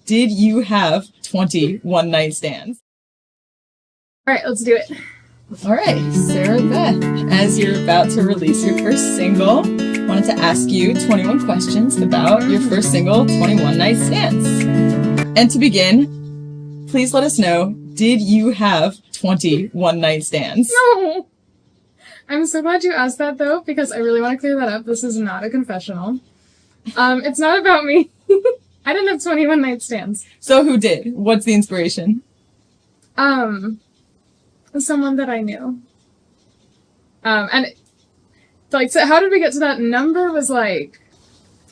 did you have 20 one-night stands? All right, let's do it. All right, Sara Beth, as you're about to release your first single, I wanted to ask you 21 questions about your first single, 21 Night Stands. And to begin, please let us know, did you have 20 one-night stands? No! I'm so glad you asked that, though, because I really want to clear that up. This is not a confessional. It's not about me. I didn't have 21 night stands. So who did? What's the inspiration? Someone that I knew. And, like, so how did we get to that number was, like,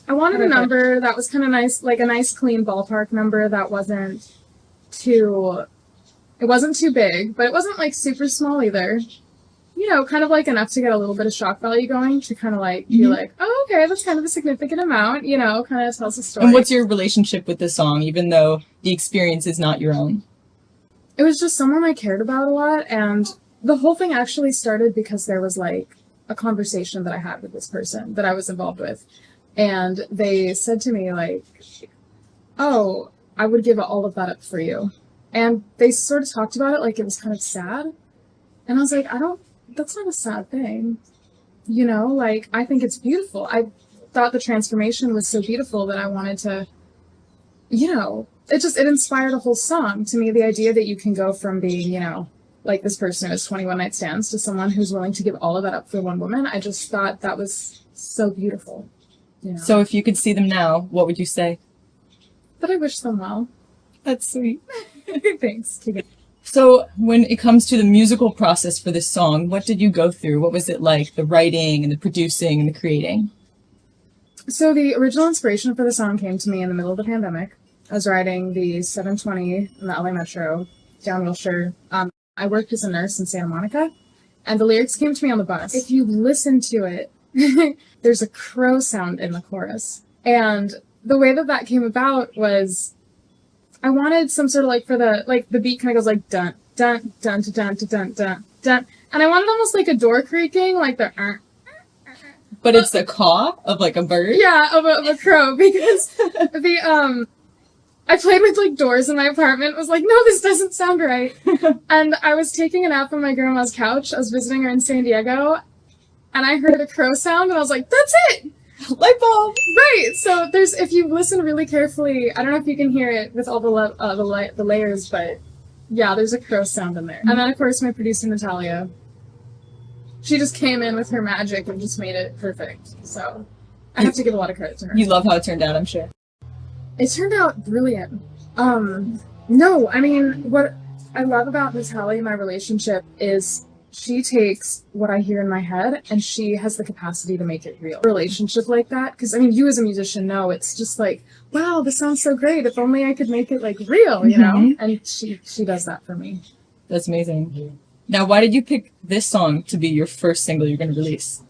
I wanted a number that was kind of nice, like a nice, clean ballpark number that wasn't too big, but it wasn't, like, super small either. You know, kind of, like, enough to get a little bit of shock value going to kind of, like, be like, oh, okay, that's kind of a significant amount, you know, kind of tells a story. And what's your relationship with the song, even though the experience is not your own? It was just someone I cared about a lot, and the whole thing actually started because there was, like, a conversation that I had with this person that I was involved with, and they said to me, like, oh, I would give all of that up for you. And they sort of talked about it like it was kind of sad, and I was like, that's not a sad thing, you know, like, I think it's beautiful. I thought the transformation was so beautiful that I wanted to, you know, it inspired a whole song to me, the idea that you can go from being, you know, like this person who has 21 night stands to someone who's willing to give all of that up for one woman. I just thought that was so beautiful, you know. So if you could see them now, what would you say? But I wish them well. That's sweet. Thanks. So when it comes to the musical process for this song, what did you go through? What was it like, the writing and the producing and the creating? So the original inspiration for the song came to me in the middle of the pandemic. I was riding the 720 in the LA Metro down Wilshire. I worked as a nurse in Santa Monica, and the lyrics came to me on the bus. If you listen to it, there's a crow sound in the chorus. And the way that came about was I wanted some sort of, like, for the beat kind of goes like dun, dun, dun, dun, dun, dun, dun, dun. And I wanted almost like a door creaking, like the But it's the caw of, like, a bird? Yeah, of a crow, because I played with, like, doors in my apartment, was like, no, this doesn't sound right. And I was taking a nap on my grandma's couch. I was visiting her in San Diego, and I heard a crow sound, and I was like, that's it! Light bulb! Right! So if you listen really carefully, I don't know if you can hear it with all the layers, but yeah, there's a crow sound in there. And then, of course, my producer, Natalia, she just came in with her magic and just made it perfect. So I have to give a lot of credit to her. You love how it turned out, I'm sure. It turned out brilliant. No, I mean, what I love about Natalia, my relationship, is she takes what I hear in my head and she has the capacity to make it real. A relationship like that, because, I mean, you as a musician know, it's just like, wow, this sounds so great. If only I could make it, like, real, you know? And she does that for me. That's amazing. Now, why did you pick this song to be your first single you're going to release?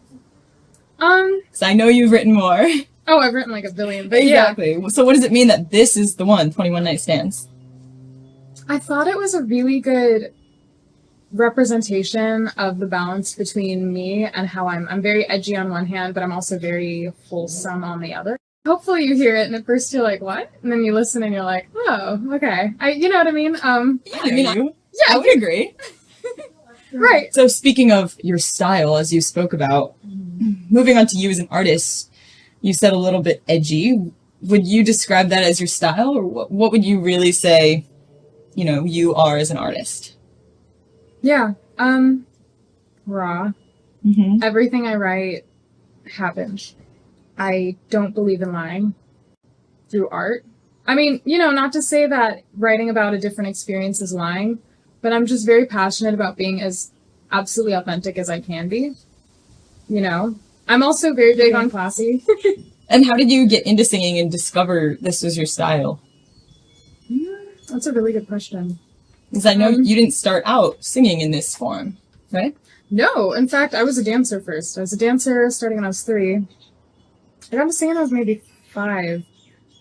Because I know you've written more. Oh, I've written like a billion, but exactly. Yeah. So what does it mean that this is the one, 21 Night Stands? I thought it was a really good representation of the balance between me and how I'm very edgy on one hand, but I'm also very wholesome on the other. Hopefully you hear it and at first you're like, what? And then you listen and you're like, oh, okay. You know what I mean? I would agree. Right. So speaking of your style, as you spoke about, moving on to you as an artist, you said a little bit edgy. Would you describe that as your style, or what would you really say, you know, you are as an artist? Yeah. Raw. Everything I write happens. I don't believe in lying through art. I mean, you know, not to say that writing about a different experience is lying, but I'm just very passionate about being as absolutely authentic as I can be. You know? I'm also very big on classy. And how did you get into singing and discover this was your style? That's a really good question. Because I know you didn't start out singing in this form, right? No, in fact, I was a dancer first. I was a dancer starting when I was 3. I got to sing when I was maybe 5.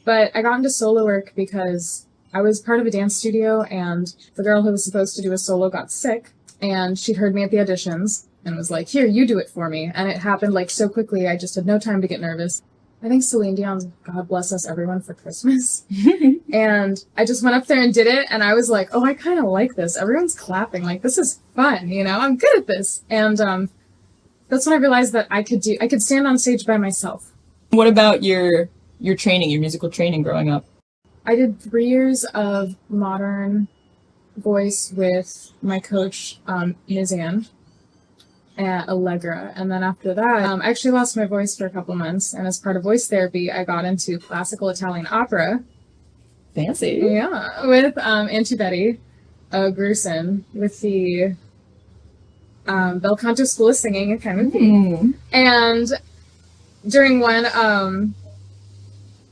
But I got into solo work because I was part of a dance studio, and the girl who was supposed to do a solo got sick, and she'd heard me at the auditions and was like, here, you do it for me. And it happened like so quickly, I just had no time to get nervous. I think Celine Dion's God Bless Us Everyone for Christmas. And I just went up there and did it, and I was like, oh, I kind of like this. Everyone's clapping. Like, this is fun, you know? I'm good at this. And that's when I realized that I could stand on stage by myself. What about your training, your musical training growing up? I did 3 years of modern voice with my coach, Ms. Ann, at Allegra. And then after that, I actually lost my voice for a couple months. And as part of voice therapy, I got into classical Italian opera. Fancy. Yeah, with Auntie Betty Grusin with the Bel Canto School of Singing Academy. And during one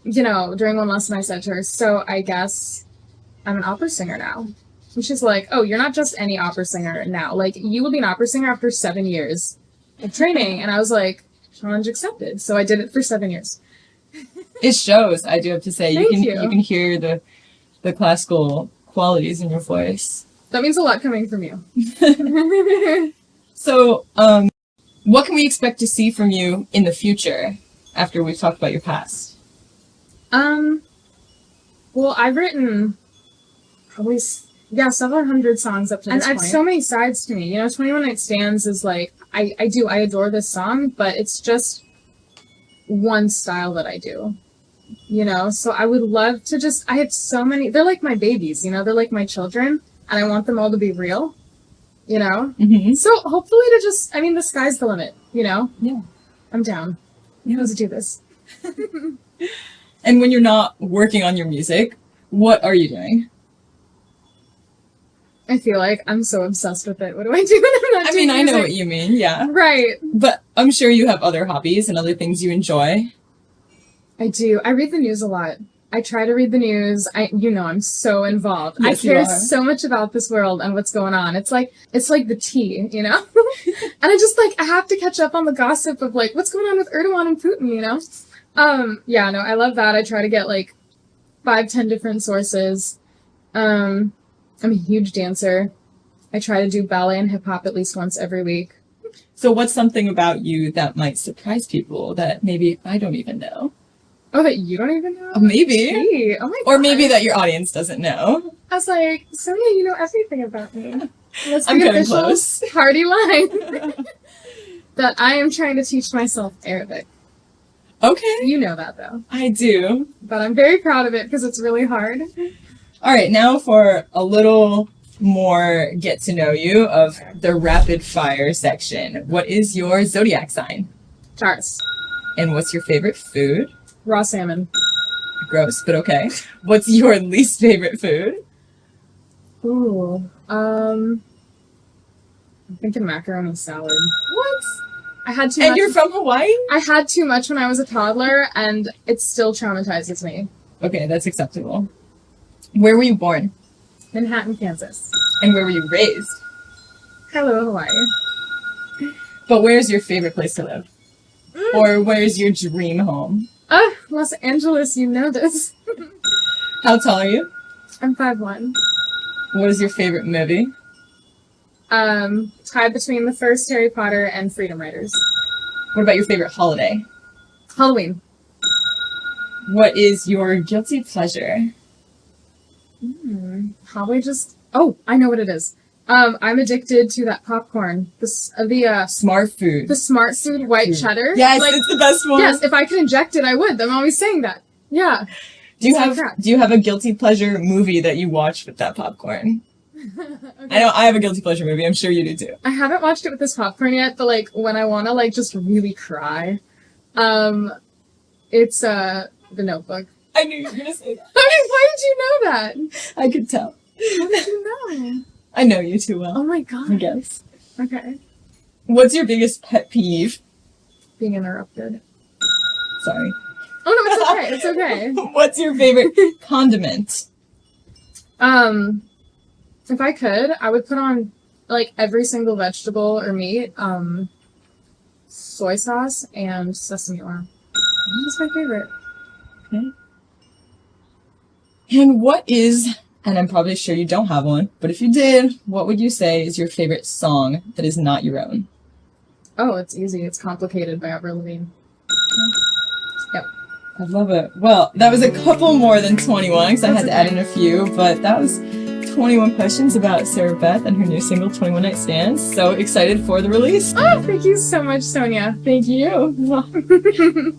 lesson I said to her, so I guess I'm an opera singer now. And she's like, oh, you're not just any opera singer now. Like, you will be an opera singer after 7 years of training. And I was like, challenge accepted. So I did it for 7 years. It shows, I do have to say. Thank You can hear the classical qualities in your voice. That means a lot coming from you. So, what can we expect to see from you in the future after we've talked about your past? Well, I've written probably several hundred songs up to this point. And I have so many sides to me. You know, 21 Night Stands is like, I adore this song, but it's just one style that I do. You know, so I would love to I have so many, they're like my babies, you know, they're like my children, and I want them all to be real, you know? Mm-hmm. So hopefully the sky's the limit, you know? Yeah. I'm down. Yeah. Let's do this. And when you're not working on your music, what are you doing? I feel like I'm so obsessed with it. What do I do when I'm not doing music? I know what you mean, yeah. Right. But I'm sure you have other hobbies and other things you enjoy. I do. I read the news a lot. I try to read the news. I'm so involved. Yes, I care so much about this world and what's going on. It's like the tea, you know? And I have to catch up on the gossip of like, what's going on with Erdogan and Putin, you know? I love that. I try to get like 5-10 different sources. I'm a huge dancer. I try to do ballet and hip hop at least once every week. So what's something about you that might surprise people that maybe I don't even know? Oh, that you don't even know? Maybe. Gee, oh my God. Or maybe that your audience doesn't know. I was like, Sonia, you know everything about me. Let's I'm be getting official close. Party line. That I am trying to teach myself Arabic. Okay. You know that, though. I do. But I'm very proud of it because it's really hard. All right, now for a little more get to know you of the rapid fire section. What is your zodiac sign? Taurus. And what's your favorite food? Raw salmon. Gross, but okay. What's your least favorite food? Ooh. I'm thinking macaroni salad. What? I had too much. And you're from Hawaii? I had too much when I was a toddler, and it still traumatizes me. Okay, that's acceptable. Where were you born? Manhattan, Kansas. And where were you raised? Hello, Hawaii. But where's your favorite place to live? Or where's your dream home? Los Angeles, you know this. How tall are you? I'm 5'1". What is your favorite movie? Tied between the first Harry Potter and Freedom Riders. What about your favorite holiday? Halloween. What is your guilty pleasure? Probably just... Oh, I know what it is. I'm addicted to that popcorn. The Smart food. The Smart Food white cheddar. Yes, it's the best one. Yes, if I could inject it, I would. I'm always saying that. Yeah. Do you have a guilty pleasure movie that you watch with that popcorn? Okay. I know I have a guilty pleasure movie. I'm sure you do too. I haven't watched it with this popcorn yet, but like when I want to like just really cry, it's The Notebook. I knew you were gonna say that. Why did you know that? I could tell. How did you know? I know you too well. Oh my God. I guess. Okay. What's your biggest pet peeve? Being interrupted. Sorry. Oh no, it's okay. It's okay. What's your favorite condiment? If I could, I would put on like every single vegetable or meat, soy sauce and sesame oil. That's my favorite. Okay. And what is, and I'm probably sure you don't have one, but if you did, what would you say is your favorite song that is not your own? Oh, it's easy. It's Complicated by Avril Lavigne. Yep. I love it. Well, that was a couple more than 21 because I had to add in a few, but that was 21 questions about Sara Beth and her new single, 21 Night Stands. So excited for the release. Oh, thank you so much, Sonia. Thank you.